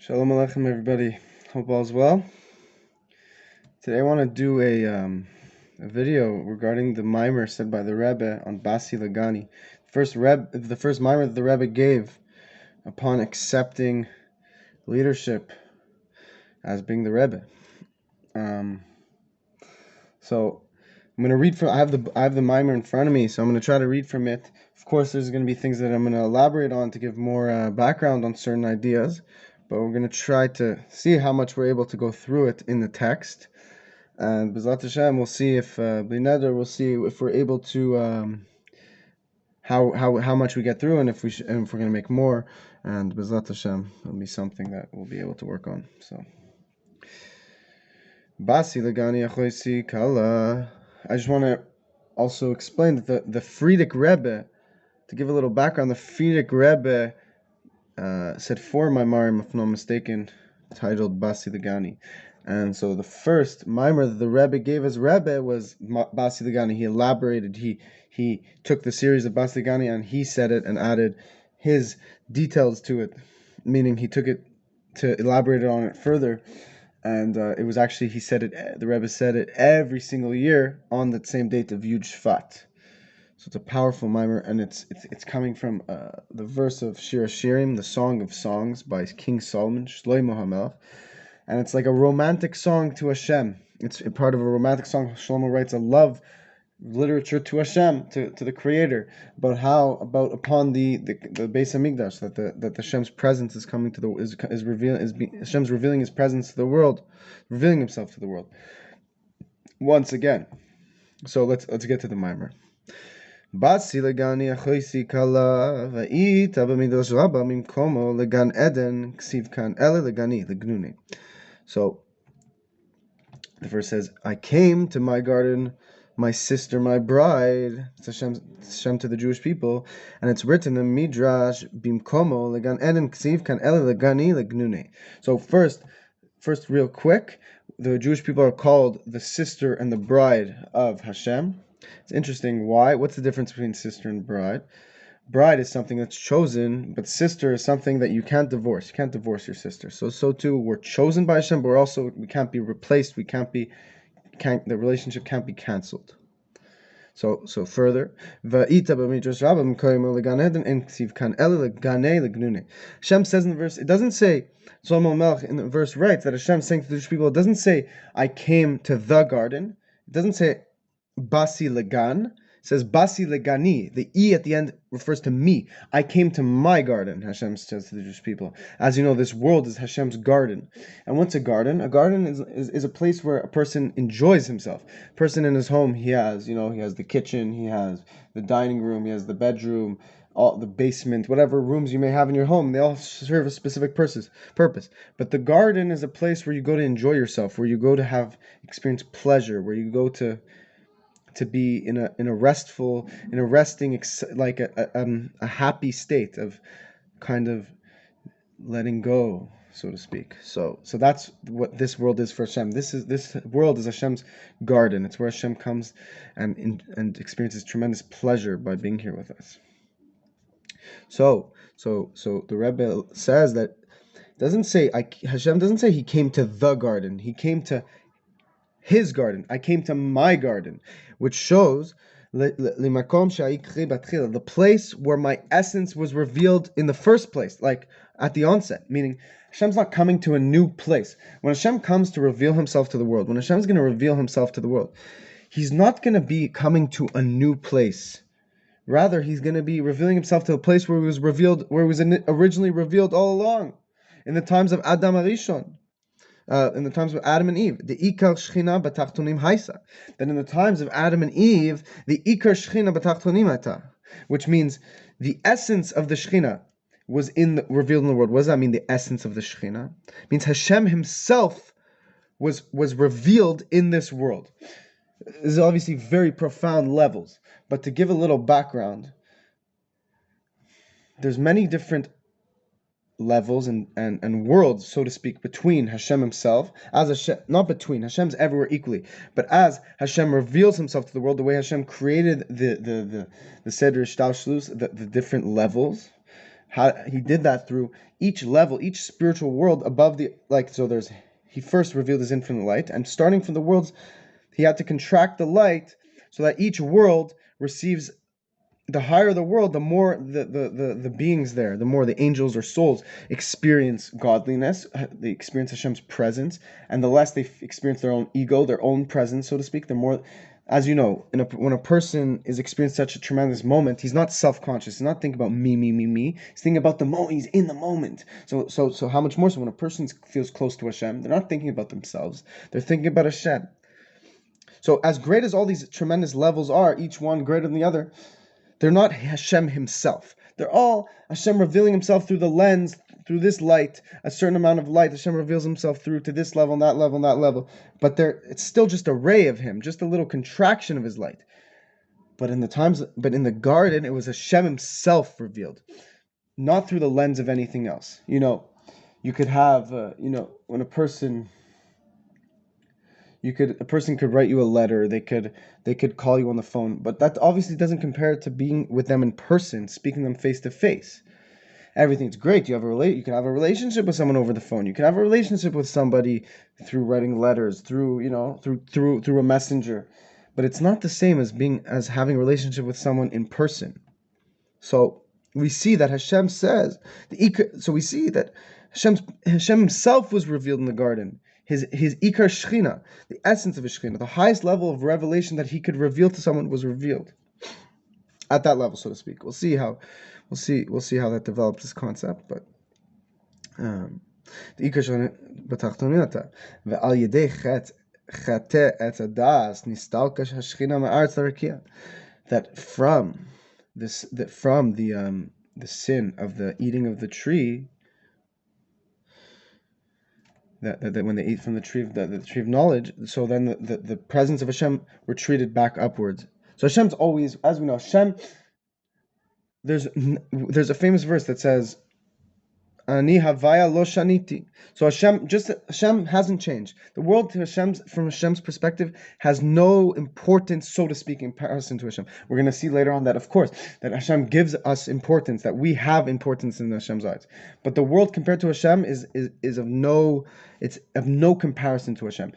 Shalom Aleichem, everybody. Hope all's well. Today I want to do a video regarding the mimer said by the Rebbe on Basi Legani. The first mimer that the Rebbe gave upon accepting leadership as being the Rebbe. So I'm going to read from. I have the mimer in front of me, so I'm going to try to read from it. Of course, there's going to be things that I'm going to elaborate on to give more background on certain ideas, but we're going to try to see how much we're able to go through it in the text. And B'ezrat Hashem, we'll see if we'll see if we're able to how much we get through, and if we're going to make more. And B'ezrat Hashem, it'll be something that we'll be able to work on. So, Basi Legani Achoisi Kala. I just want to also explain that the Frierdiker Rebbe, to give a little background, the Frierdiker Rebbe said four maimarim, if I'm not mistaken, titled Basi Legani. And so the first mimer that the Rebbe gave as Rebbe was Basi Legani. He elaborated, he took the series of Basi Legani and he said it and added his details to it, meaning he took it to elaborate on it further. And it was actually, the Rebbe said it every single year on that same date of Yud Shvat. So it's a powerful mimer, and it's coming from the verse of Shir HaShirim, the Song of Songs by King Solomon, Shlomo HaMelech. And it's like a romantic song to Hashem. It's part of a romantic song. Shlomo writes a love literature to Hashem, to the Creator, about upon the Beis Hamikdash, that Hashem's presence is coming to Hashem's revealing His presence to the world, revealing Himself to the world once again. So let's get to the mimer. Basi Legani Achoisi Kala Va'ita b'midrash Rabba mimkomo legan Eden ksiv kan ele legani legnuni. So the verse says, I came to my garden, my sister, my bride. It's Hashem to the Jewish people, and it's written in Midrash bimkomo legan Eden ksiv kan ele legani legnuni. So first, real quick, the Jewish people are called the sister and the bride of Hashem. It's interesting. Why? What's the difference between sister and bride? Bride is something that's chosen, but sister is something that you can't divorce. You can't divorce your sister. So too, we're chosen by Hashem, but we can't be replaced. The relationship can't be cancelled. So further, Hashem says in the verse, it doesn't say, Shlomo Melech in the verse writes that Hashem saying to the Jewish people, it doesn't say, I came to the garden. It doesn't say, Basi Legan. It says Basi Legani. The E at the end refers to me. I came to my garden, Hashem says to the Jewish people. As you know, this world is Hashem's garden. And what's a garden? A garden is a place where a person enjoys himself. A person in his home, he has the kitchen, he has the dining room, he has the bedroom, all the basement, whatever rooms you may have in your home, they all serve a specific purpose. But the garden is a place where you go to enjoy yourself, where you go to experience pleasure, where you go to be in a resting, like a happy state of kind of letting go, so to speak. So that's what this world is for Hashem. This world is Hashem's garden. It's where Hashem comes and experiences tremendous pleasure by being here with us. So the Rebbe says that Hashem doesn't say He came to the garden. He came to His garden. I came to my garden, which shows the place where my essence was revealed in the first place, like at the onset, meaning Hashem's not coming to a new place. When Hashem comes to reveal Himself to the world, when Hashem's going to reveal Himself to the world, He's not going to be coming to a new place. Rather, He's going to be revealing Himself to a place where He was originally revealed all along, in the times of Adam Arishon. In the times of Adam and Eve, the Ikar Shechina B'Tachtonim Haisa. Then in the times of Adam and Eve, the Ikar Shechina B'Tachtonim Haita, which means the essence of the Shechina was revealed in the world. What does that mean? The essence of the Shechina it means Hashem Himself was revealed in this world. This is obviously very profound levels, but to give a little background, there's many different levels and worlds, so to speak, between Hashem Himself, not between, Hashem's everywhere equally, but as Hashem reveals Himself to the world, the way Hashem created the Seder Shtalshlus, the different levels, He did that through each level, each spiritual world above the, he first revealed his infinite light, and starting from the worlds, he had to contract the light so that each world receives, the higher the world, the more the beings there, the more the angels or souls experience godliness, they experience Hashem's presence, and the less they experience their own ego, their own presence, so to speak, the more, as you know, when a person is experiencing such a tremendous moment, he's not self-conscious, he's not thinking about me. He's thinking about the moment, he's in the moment. So how much more so when a person feels close to Hashem, they're not thinking about themselves, they're thinking about Hashem. So as great as all these tremendous levels are, each one greater than the other, they're not Hashem himself. They're all Hashem revealing himself through the lens, through this light, a certain amount of light. Hashem reveals himself through to this level, and that level, and that level. But it's still just a ray of him, just a little contraction of his light. But in the garden, it was Hashem himself revealed, not through the lens of anything else. You could have, when a person could write you a letter, they could call you on the phone, but that obviously doesn't compare to being with them in person, speaking to them face to face. Everything's great. You can have a relationship with someone over the phone. You can have a relationship with somebody through writing letters, through a messenger, but it's not the same as having a relationship with someone in person. So we see that Hashem says we see that Hashem himself was revealed in the garden. His Ikar Shechina, the essence of his Shechina, the highest level of revelation that he could reveal to someone was revealed at that level, so to speak. We'll see how that develops, this concept. But the Ikar Shechina b'tachtoniyata ve'al yedei chate etz hadas nistalka Hashechina ma'aretz l'rakia, that from the sin of the eating of the tree, that when they eat from the tree of knowledge, so then the presence of Hashem retreated back upwards. So Hashem's always, as we know, Hashem. There's a famous verse that says, "Ani havaya lo shaniti." So Hashem hasn't changed. The world from Hashem's perspective has no importance, so to speak, in comparison to Hashem. We're going to see later on that, of course, that Hashem gives us importance, that we have importance in Hashem's eyes. But the world compared to Hashem is of no comparison to Hashem.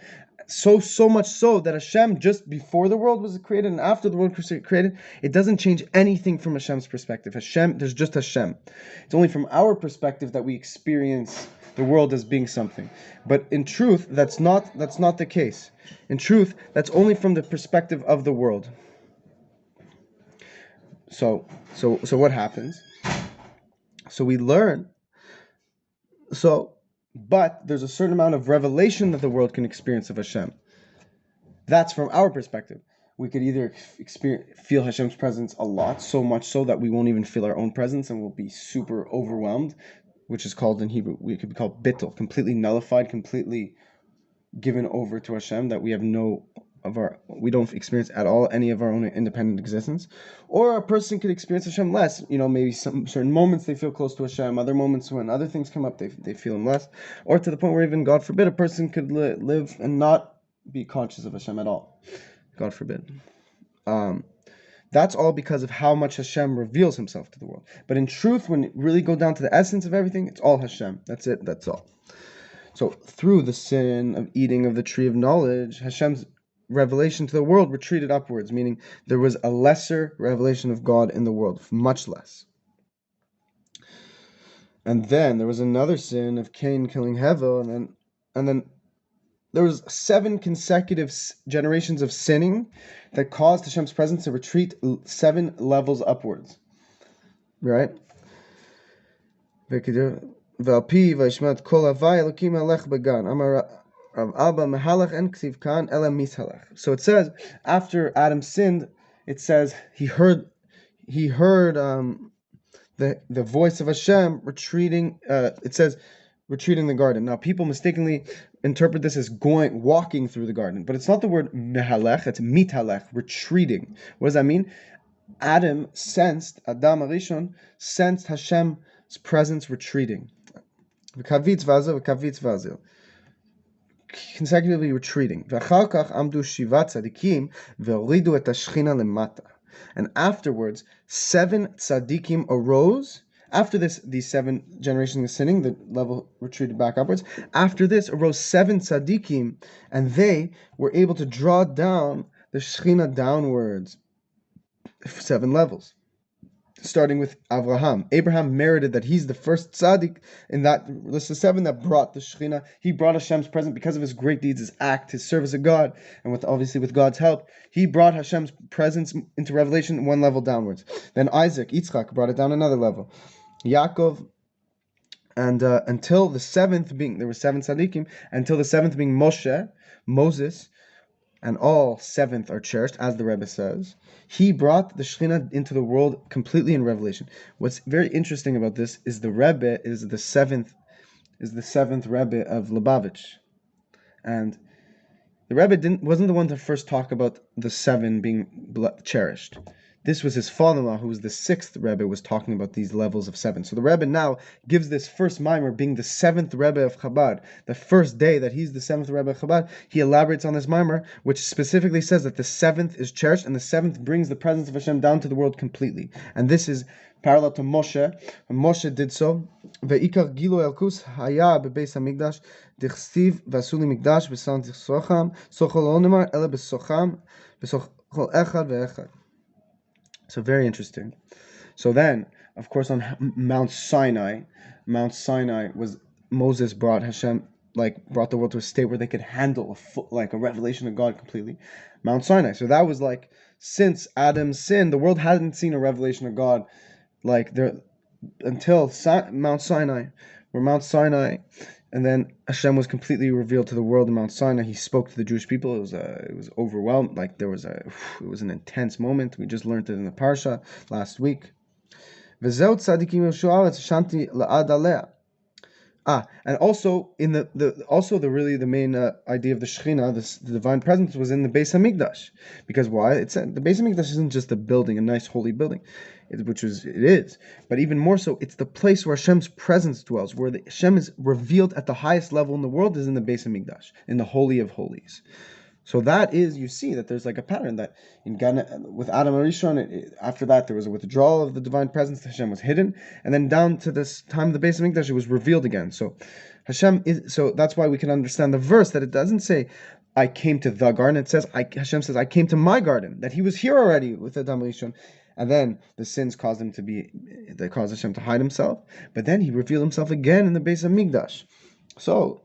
So much so that Hashem, just before the world was created and after the world was created, it doesn't change anything from Hashem's perspective. There's just Hashem. It's only from our perspective that we experience the world as being something. But in truth, that's not the case. In truth, that's only from the perspective of the world. So what happens? So we learn. But there's a certain amount of revelation that the world can experience of Hashem. That's from our perspective. We could either feel Hashem's presence a lot, so much so that we won't even feel our own presence and we'll be super overwhelmed, which is called in Hebrew, we could be called bittul, completely nullified, completely given over to Hashem, that we don't experience at all any of our own independent existence. Or a person could experience Hashem less. Maybe some certain moments they feel close to Hashem, other moments when other things come up, they feel Him less. Or to the point where even, God forbid, a person could live and not be conscious of Hashem at all. God forbid. That's all because of how much Hashem reveals Himself to the world. But in truth, when you really go down to the essence of everything, it's all Hashem. That's it, that's all. So through the sin of eating of the tree of knowledge, Hashem's revelation to the world retreated upwards, meaning there was a lesser revelation of God in the world, much less. And then there was another sin of Cain killing Hevel, and then there was 7 consecutive generations of sinning that caused Hashem's presence to retreat 7 levels upwards. Right? So it says, after Adam sinned, it says he heard the voice of Hashem retreating. It says retreating the garden. Now people mistakenly interpret this as walking through the garden, but it's not the word mehalech, it's mithalech, retreating. What does that mean? Adam Arishon sensed Hashem's presence retreating. Consecutively retreating. And afterwards, 7 tzaddikim arose After this, these 7 generations of sinning, the level retreated back upwards. After this arose 7 tzaddikim, and they were able to draw down the Shekhinah downwards, 7 levels. Starting with Abraham. Abraham merited that he's the first tzaddik in that list of 7 that brought the Shekhinah. He brought Hashem's presence because of his great deeds, his act, his service of God, and obviously with God's help, he brought Hashem's presence into revelation 1 level downwards. Then Isaac, Yitzchak, brought it down another level. Yaakov, and until the 7th being, there were 7 tzaddikim, until the 7th being Moses, and all 7th are cherished, as the Rebbe says. He brought the Shekhinah into the world completely in revelation. What's very interesting about this is the Rebbe is the 7th Rebbe of Lubavitch, and the Rebbe wasn't the one to first talk about the 7 being cherished. This was his father-in-law, who was the 6th Rebbe, was talking about these levels of 7. So the Rebbe now gives this first mimer, being the 7th Rebbe of Chabad, the first day that he's the 7th Rebbe of Chabad, he elaborates on this mimer, which specifically says that the 7th is cherished, and the 7th brings the presence of Hashem down to the world completely. And this is parallel to Moshe. When Moshe did so, Ve'ikar gilu elkus haya bebeis hamikdash dichstiv vasuli mikdash v'san tichsocham sochol lo nemar ele besocham besochol echad ve'echad. So very interesting. So then, of course, on Mount Sinai was Moses brought Hashem, brought the world to a state where they could handle a revelation of God completely. Mount Sinai. So that was since Adam's sin, the world hadn't seen a revelation of God until Mount Sinai, and then Hashem was completely revealed to the world in Mount Sinai. He spoke to the Jewish people. It was overwhelmed. It was an intense moment. We just learned it in the parsha last week. And also the main idea of the Shekhinah, the divine presence, was in the Beis Hamikdash. Because why? It said the Beis Hamikdash isn't just a building, a nice holy building, it is, but even more so, it's the place where Hashem's presence dwells, where Hashem is revealed at the highest level in the world, is in the Beis Hamikdash, in the Holy of Holies. So that is, you see that there's a pattern that with Adam Arishon, after that there was a withdrawal of the divine presence. Hashem was hidden, and then down to this time of the Beis Hamikdash, it was revealed again. So so that's why we can understand the verse that it doesn't say I came to the garden. It says Hashem says I came to my garden, that He was here already with Adam Arishon. And then the sins caused Hashem to hide Himself. But then He revealed Himself again in the Beis Hamikdash. So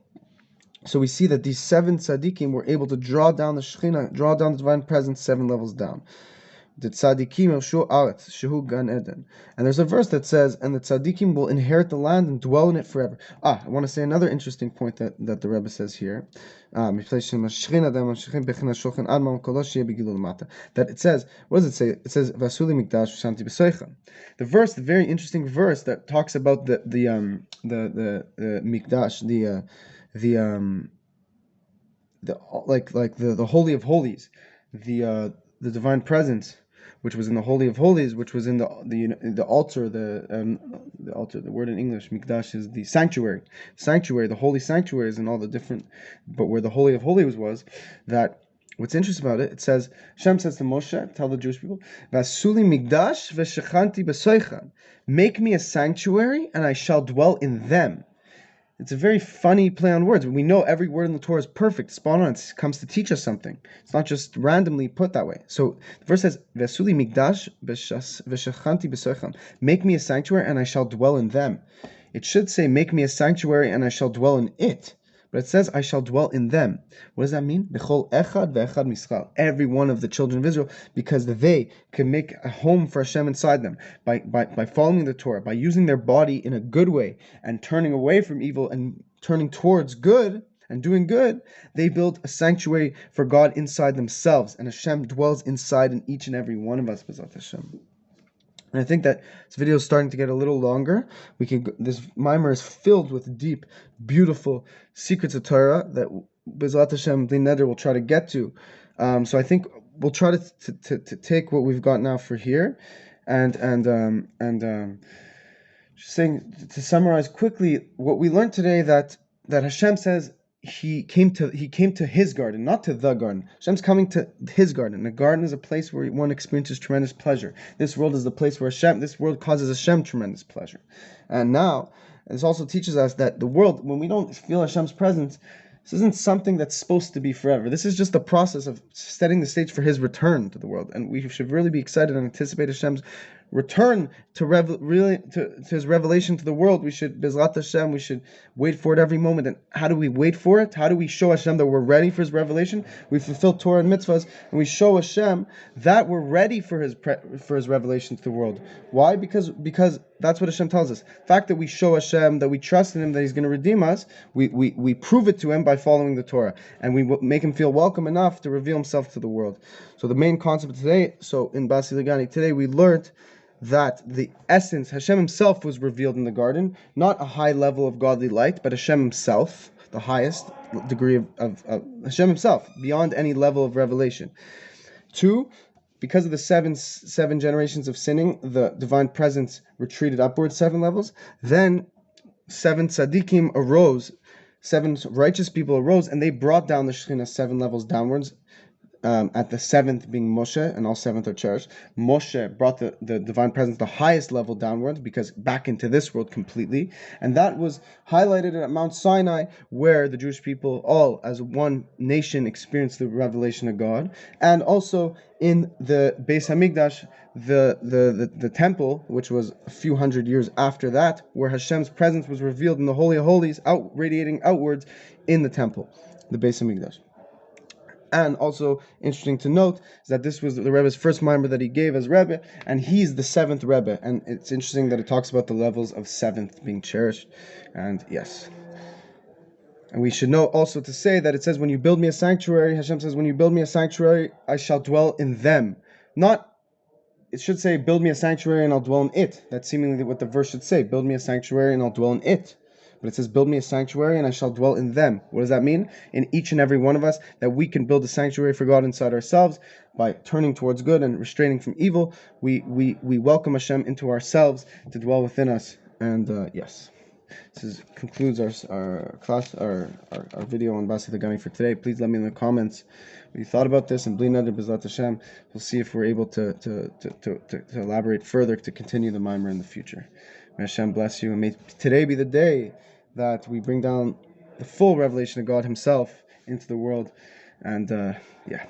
we see that these 7 tzaddikim were able to draw down the Shekhinah, draw down the divine presence 7 levels down. The tzaddikim elshu aretz shehu gan eden. And there's a verse that says, and the tzaddikim will inherit the land and dwell in it forever. I want to say another interesting point that the Rebbe says here. That it says, what does it say? It says vasuli mikdash shanti b'soicha. The very interesting verse that talks about the mikdash, the Holy of Holies, the divine presence, which was in the Holy of Holies, which was in the altar, the altar. The word in English, mikdash, is the sanctuary. The holy sanctuary is in all the different, but where the Holy of Holies was, that what's interesting about it, it says, Hashem says to Moshe, tell the Jewish people, Vasuli mikdash v'shechanti b'soichan, make me a sanctuary and I shall dwell in them. It's a very funny play on words. We know every word in the Torah is perfect, spot on. It comes to teach us something. It's not just randomly put that way. So the verse says, "Vesuli migdash v'shechanti b'soichan." Make me a sanctuary, and I shall dwell in them. It should say, "Make me a sanctuary, and I shall dwell in it." But it says, I shall dwell in them. What does that mean? B'chol echad ve'echad mischal. Every one of the children of Israel, because they can make a home for Hashem inside them by following the Torah, by using their body in a good way and turning away from evil and turning towards good and doing good. They build a sanctuary for God inside themselves, and Hashem dwells inside in each and every one of us. B'ezrat Hashem. And I think that this video is starting to get a little longer. This mimer is filled with deep, beautiful secrets of Torah that B'ezrat Hashem Neder will try to get to. So I think we'll try to take what we've got now for here, and just saying, to summarize quickly what we learned today, that Hashem says he came to his garden, not to the garden. Hashem's coming to his garden. The garden is a place where one experiences tremendous pleasure. This world is the place where this world causes Hashem tremendous pleasure. And now, this also teaches us that the world, when we don't feel Hashem's presence, this isn't something that's supposed to be forever. This is just a process of setting the stage for His return to the world. And we should really be excited and anticipate Hashem's return to His revelation to the world. We should, Bezrat Hashem, we should wait for it every moment. And how do we wait for it? How do we show Hashem that we're ready for His revelation? We fulfill Torah and mitzvahs, and we show Hashem that we're ready for His revelation to the world. Why? Because that's what Hashem tells us. The fact that we show Hashem, that we trust in Him, that He's going to redeem us, we prove it to Him by following the Torah, and we make Him feel welcome enough to reveal Himself to the world. So the main concept today, in Basi Legani today, we learned that the essence, Hashem Himself was revealed in the garden, not a high level of godly light, but Hashem Himself, the highest degree of Hashem Himself, beyond any level of revelation. 2, because of the seven generations of sinning, the divine presence retreated upwards 7 levels. Then 7 tzaddikim arose, 7 righteous people arose, and they brought down the Shekhinah 7 levels downwards. At the 7th being Moshe, and all 7th are cherished. Moshe brought the divine presence the highest level downwards, because back into this world completely, and that was highlighted at Mount Sinai, where the Jewish people all as one nation experienced the revelation of God, and also in the Beis Hamikdash, the temple, which was a few hundred years after that, where Hashem's presence was revealed in the Holy of Holies, radiating outwards in the temple, the Beis Hamikdash. And also interesting to note is that this was the Rebbe's first mimer that he gave as Rebbe, and he's the 7th Rebbe. And it's interesting that it talks about the levels of 7th being cherished. And yes. And we should know also to say that it says, when you build me a sanctuary, Hashem says, when you build me a sanctuary, I shall dwell in them. Not, it should say, build me a sanctuary and I'll dwell in it. That's seemingly what the verse should say. Build me a sanctuary and I'll dwell in it. But it says, build me a sanctuary and I shall dwell in them. What does that mean? In each and every one of us, that we can build a sanctuary for God inside ourselves by turning towards good and restraining from evil. We welcome Hashem into ourselves to dwell within us. And yes, this concludes our class, our video on Basi Legani for today. Please let me in the comments what you thought about this, and Bli Neder B'ezrat Hashem, we'll see if we're able to elaborate further to continue the mimer in the future. May Hashem bless you, and may today be the day that we bring down the full revelation of God Himself into the world. And yeah.